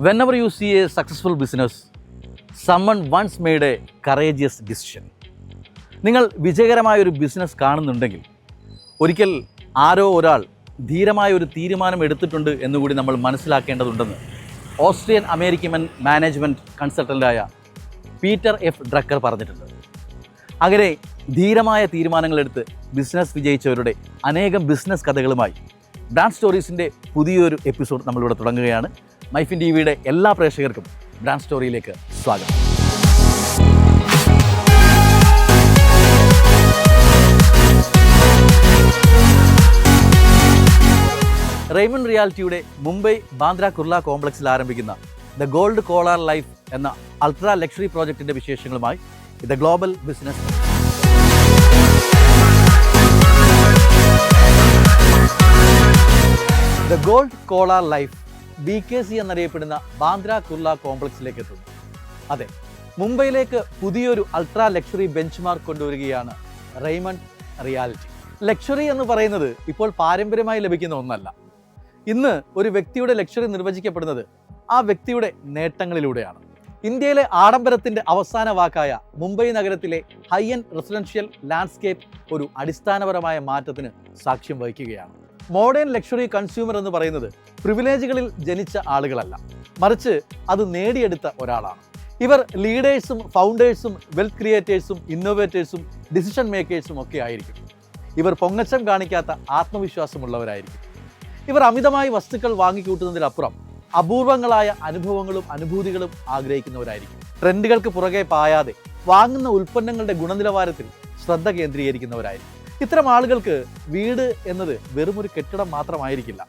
Whenever you see a successful business, someone once made a courageous decision. നിങ്ങൾ വിജയകരമായ ഒരു business കാണുന്നുണ്ടെങ്കിൽ ഒരിക്കൽ ആരോ ഒരാൾ ധീരമായ ഒരു തീരുമാനം എടുത്തിട്ടുണ്ട് എന്നുകൂടി നമ്മൾ മനസ്സിലാക്കേണ്ടതുണ്ടെന്ന് ഓസ്ട്രിയൻ അമേരിക്കൻ മാനേജ്മെൻറ്റ് കൺസൾട്ടൻ്റായ പീറ്റർ എഫ് ഡ്രക്കർ പറഞ്ഞിട്ടുണ്ട്. അങ്ങനെ ധീരമായ തീരുമാനങ്ങളെടുത്ത് ബിസിനസ് വിജയിച്ചവരുടെ അനേകം ബിസിനസ് കഥകളുമായി ബ്രാൻഡ് സ്റ്റോറീസിൻ്റെ പുതിയൊരു എപ്പിസോഡ് നമ്മളിവിടെ തുടങ്ങുകയാണ്. മൈഫിൻ ടിവിയുടെ എല്ലാ പ്രേക്ഷകർക്കും ബ്രാൻഡ് സ്റ്റോറിയിലേക്ക് സ്വാഗതം. റെയ്മണ്ട് റിയാലിറ്റിയുടെ മുംബൈ ബാന്ദ്ര കുർല കോംപ്ലക്സിൽ ആരംഭിക്കുന്ന ദ ഗോൾഡ് കോളർ ലൈഫ് എന്ന അൾട്രാ ലക്ഷറി പ്രോജക്റ്റിൻ്റെ വിശേഷങ്ങളുമായി the global business. The gold collar life BKC എന്നറിയപ്പെടുന്ന ബാന്ദ്ര കുർല കോംപ്ലക്സിലേക്ക് എത്തുന്നു. അതെ, മുംബൈയിലേക്ക് പുതിയൊരു അൾട്രാ ലക്ഷറി ബെഞ്ച് മാർക്ക് കൊണ്ടുവരികയാണ് റെയ്മണ്ട് റിയാലിറ്റി. ലക്ഷറി എന്ന് പറയുന്നത് ഇപ്പോൾ പാരമ്പര്യമായി ലഭിക്കുന്ന ഒന്നല്ല. ഇന്ന് ഒരു വ്യക്തിയുടെ ലക്ഷറി നിർവചിക്കപ്പെടുന്നത് ആ വ്യക്തിയുടെ നേട്ടങ്ങളിലൂടെയാണ്. ഇന്ത്യയിലെ ആഡംബരത്തിൻ്റെ അവസാന വാക്കായ മുംബൈ നഗരത്തിലെ ഹൈ എൻഡ് റെസിഡൻഷ്യൽ ലാൻഡ്സ്കേപ്പ് ഒരു അടിസ്ഥാനപരമായ മാറ്റത്തിന് സാക്ഷ്യം വഹിക്കുകയാണ്. മോഡേൺ ലക്ഷറി കൺസ്യൂമർ എന്ന് പറയുന്നത് പ്രിവിലേജുകളിൽ ജനിച്ച ആളുകളല്ല, മറിച്ച് അത് നേടിയെടുത്ത ഒരാളാണ്. ഇവർ ലീഡേഴ്സും ഫൗണ്ടേഴ്സും വെൽത്ത് ക്രിയേറ്റേഴ്സും ഇന്നോവേറ്റേഴ്സും ഡിസിഷൻ മേക്കേഴ്സും ഒക്കെ ആയിരിക്കും. ഇവർ പൊങ്ങച്ചം കാണിക്കാത്ത ആത്മവിശ്വാസമുള്ളവരായിരിക്കും. ഇവർ അമിതമായി വസ്തുക്കൾ വാങ്ങിക്കൂട്ടുന്നതിലപ്പുറം അപൂർവങ്ങളായ അനുഭവങ്ങളും അനുഭൂതികളും ആഗ്രഹിക്കുന്നവരായിരിക്കും. ട്രെൻഡുകൾക്ക് പുറകെ പായാതെ വാങ്ങുന്ന ഉൽപ്പന്നങ്ങളുടെ ഗുണനിലവാരത്തിൽ ശ്രദ്ധ കേന്ദ്രീകരിക്കുന്നവരായിരിക്കും. ഇത്തരം ആളുകൾക്ക് വീട് എന്നത് വെറുമൊരു കെട്ടിടം മാത്രമായിരിക്കില്ല,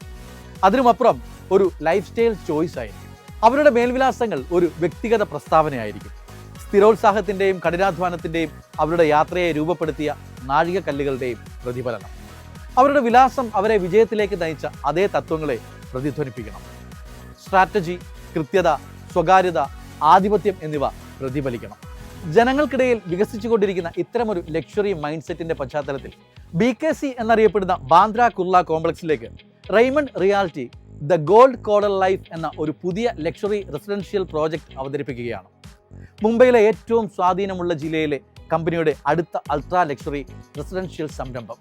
അതിനുമപ്പുറം ഒരു ലൈഫ് സ്റ്റൈൽ ചോയ്സ് ആയിരിക്കും. അവരുടെ മേൽവിലാസങ്ങൾ ഒരു വ്യക്തിഗത പ്രസ്താവനയായിരിക്കും. സ്ഥിരോത്സാഹത്തിൻ്റെയും കഠിനാധ്വാനത്തിൻ്റെയും അവരുടെ യാത്രയെ രൂപപ്പെടുത്തിയ നാഴികക്കല്ലുകളുടെയും പ്രതിഫലനം. അവരുടെ വിലാസം അവരെ വിജയത്തിലേക്ക് നയിച്ച അതേ തത്വങ്ങളെ പ്രതിധ്വനിപ്പിക്കണം. സ്ട്രാറ്റജി, കൃത്യത, സ്വകാര്യത, ആധിപത്യം എന്നിവ പ്രതിഫലിക്കണം. ജനങ്ങൾക്കിടയിൽ വികസിച്ചുകൊണ്ടിരിക്കുന്ന ഇത്തരമൊരു ലക്ഷറി മൈൻഡ് സെറ്റിന്റെ പശ്ചാത്തലത്തിൽ BKC എന്നറിയപ്പെടുന്ന ബാന്ദ്ര കുർല കോംപ്ലക്സിലേക്ക് Raymond Realty the gold collar life എന്ന ഒരു പുതിയ ലക്ഷറി റെസിഡൻഷ്യൽ പ്രോജക്റ്റ് അവതരിപ്പിക്കുകയാണ്. മുംബൈയിലെ ഏറ്റവും സ്വാധീനമുള്ള ജില്ലയിലെ കമ്പനിയുടെ അടുത്ത അൾട്രാ ലക്ഷറി റെസിഡൻഷ്യൽ സംരംഭം.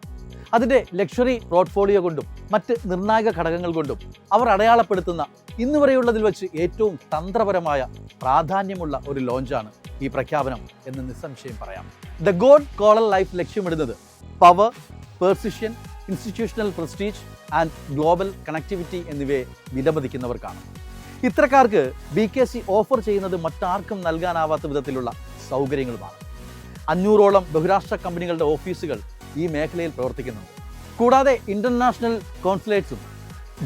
അതിൻ്റെ ലക്ഷറി പോർട്ട്ഫോളിയോ കൊണ്ടും മറ്റ് നിർണായക ഘടകങ്ങൾ കൊണ്ടും അവർ അടയാളപ്പെടുത്തുന്ന ഇന്നുവരെയുള്ളതിൽ വെച്ച് ഏറ്റവും തന്ത്രപരമായ പ്രാധാന്യമുള്ള ഒരു ലോഞ്ചാണ് ഈ പ്രഖ്യാപനം എന്ന് നിസ്സംശയം പറയാം. ദ ഗോൾഡ് കോളർ ലൈഫ് ലക്ഷ്യമിടുന്നത് power, precision, institutional prestige and global connectivity എന്നിവയെ വിലമതിക്കുന്നവർക്കാണ്. ഇത്തരക്കാർക്ക് BKC ഓഫർ ചെയ്യുന്നത് മറ്റാർക്കും നൽകാനാവാത്ത വിധത്തിലുള്ള സൗകര്യങ്ങളുമാണ്. 500ഓളം ബഹുരാഷ്ട്ര കമ്പനികളുടെ ഓഫീസുകൾ ഈ മേഖലയിൽ പ്രവർത്തിക്കുന്നുണ്ട്. കൂടാതെ ഇന്റർനാഷണൽ കോൺസുലേറ്റ്സും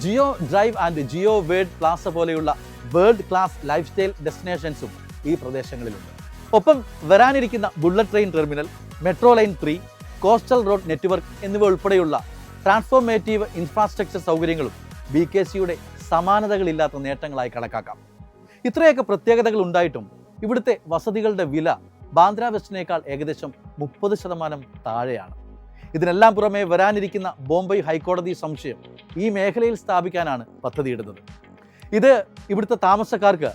Jio drive and Jio world plaza പോലെയുള്ള വേൾഡ് ക്ലാസ് ലൈഫ് സ്റ്റൈൽ ഡെസ്റ്റിനേഷൻസും ഈ പ്രദേശങ്ങളിലുണ്ട്. ഒപ്പം വരാനിരിക്കുന്ന bullet train terminal, metro line 3, coastal road network എന്നിവ ഉൾപ്പെടെയുള്ള ട്രാൻസ്ഫോർമേറ്റീവ് ഇൻഫ്രാസ്ട്രക്ചർ സൗകര്യങ്ങളും BKCയുടെ സമാനതകളില്ലാത്ത നേട്ടങ്ങളായി കണക്കാക്കാം. ഇത്രയൊക്കെ പ്രത്യേകതകൾ ഉണ്ടായിട്ടും ഇവിടുത്തെ വസതികളുടെ വില ബാന്ദ്ര വെസ്റ്റിനേക്കാൾ ഏകദേശം 30% താഴെയാണ്. ഇതിനെല്ലാം പുറമെ വരാനിരിക്കുന്ന ബോംബെ ഹൈക്കോടതി സംശയം ഈ മേഖലയിൽ സ്ഥാപിക്കാനാണ് പദ്ധതിയിടുന്നത്. ഇത് ഇവിടുത്തെ താമസക്കാർക്ക്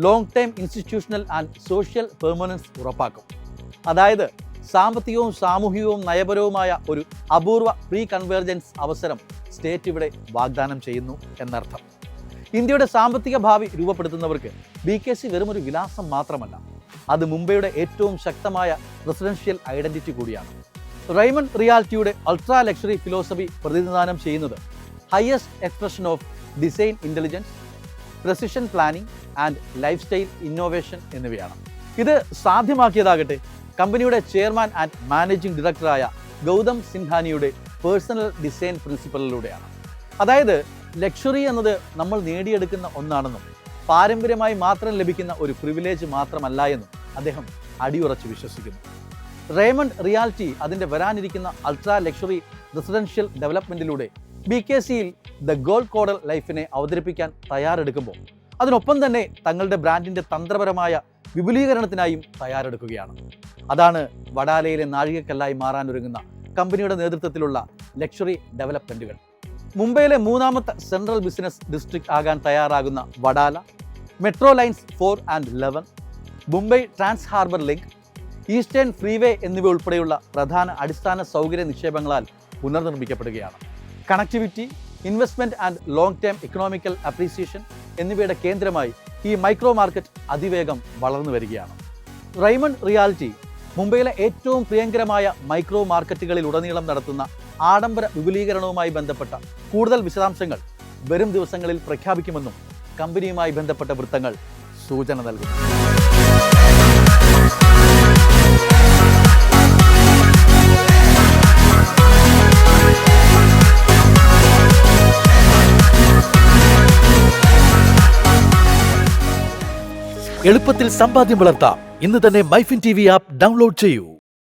long time institutional and social permanence ഉറപ്പാക്കും. അതായത് സാമ്പത്തികവും സാമൂഹികവും നയപരവുമായ ഒരു അപൂർവ പ്രീ കൺവേർജൻസ് അവസരം സ്റ്റേറ്റ് ഇവിടെ വാഗ്ദാനം ചെയ്യുന്നു എന്നർത്ഥം. ഇന്ത്യയുടെ സാമ്പത്തിക ഭാവി രൂപപ്പെടുത്തുന്നവർക്ക് BKC വെറുമൊരു വിലാസം മാത്രമല്ല, അത് മുംബൈയുടെ ഏറ്റവും ശക്തമായ റെസിഡൻഷ്യൽ ഐഡന്റിറ്റി കൂടിയാണ്. റെയ്മണ്ട് റിയാലിറ്റിയുടെ അൾട്രാ ലക്ഷറി ഫിലോസഫി പ്രതിനിധാനം ചെയ്യുന്നത് highest expression of design intelligence, precision planning and life style innovation എന്നിവയാണ്. ഇത് സാധ്യമാക്കിയതാകട്ടെ കമ്പനിയുടെ ചെയർമാൻ ആൻഡ് മാനേജിംഗ് ഡയറക്ടറായ ഗൗതം സിൻഹാനിയുടെ പേഴ്സണൽ ഡിസൈൻ പ്രിൻസിപ്പലിലൂടെയാണ്. അതായത് ലക്ഷറി എന്നത് നമ്മൾ നേടിയെടുക്കുന്ന ഒന്നാണെന്നും പാരമ്പര്യമായി മാത്രം ലഭിക്കുന്ന ഒരു പ്രിവിലേജ് മാത്രമല്ല എന്നും അദ്ദേഹം അടിയുറച്ച് വിശ്വസിക്കുന്നു. റെയ്മണ്ട് റിയാലിറ്റി അതിൻ്റെ വരാനിരിക്കുന്ന അൾട്രാ ലക്ഷറി റെസിഡൻഷ്യൽ ഡെവലപ്മെൻറ്റിലൂടെ BKCയിൽ ദ ഗോൾഡ് കോളർ ലൈഫിനെ അവതരിപ്പിക്കാൻ തയ്യാറെടുക്കുമ്പോൾ അതിനൊപ്പം തന്നെ തങ്ങളുടെ ബ്രാൻഡിൻ്റെ തന്ത്രപരമായ വിപുലീകരണത്തിനായും തയ്യാറെടുക്കുകയാണ്. അതാണ് വഡാലയിലെ നാഴികക്കല്ലായി മാറാനൊരുങ്ങുന്ന കമ്പനിയുടെ നേതൃത്വത്തിലുള്ള ലക്ഷറി ഡെവലപ്മെൻറ്റുകൾ. മുംബൈയിലെ മൂന്നാമത്തെ സെൻട്രൽ ബിസിനസ് ഡിസ്ട്രിക്റ്റ് ആകാൻ തയ്യാറാകുന്ന Wadala metro lines 4 and 11, Mumbai trans harbour link, eastern freeway എന്നിവ ഉൾപ്പെടെയുള്ള പ്രധാന അടിസ്ഥാന സൗകര്യ നിക്ഷേപങ്ങളാൽ പുനർനിർമ്മിക്കപ്പെടുകയാണ്. Connectivity, investment and long term economical appreciation എന്നിവയുടെ കേന്ദ്രമായി ഈ മൈക്രോ മാർക്കറ്റ് അതിവേഗം വളർന്നു വരികയാണ്. റെയ്മണ്ട് റിയാലിറ്റി മുംബൈയിലെ ഏറ്റവും പ്രിയങ്കരമായ മൈക്രോ മാർക്കറ്റുകളിൽ ഉടനീളം നടത്തുന്ന ആഡംബര വിപുലീകരണവുമായി ബന്ധപ്പെട്ട കൂടുതൽ വിശദാംശങ്ങൾ വരും ദിവസങ്ങളിൽ പ്രഖ്യാപിക്കുമെന്നും കമ്പനിയുമായി ബന്ധപ്പെട്ട വൃത്തങ്ങൾ സൂചന നൽകുന്നു. എളുപ്പത്തിൽ സമ്പാദ്യം വളർത്താം. ഇന്ന് തന്നെ മൈഫിൻ TV ആപ്പ് ഡൗൺലോഡ് ചെയ്യൂ.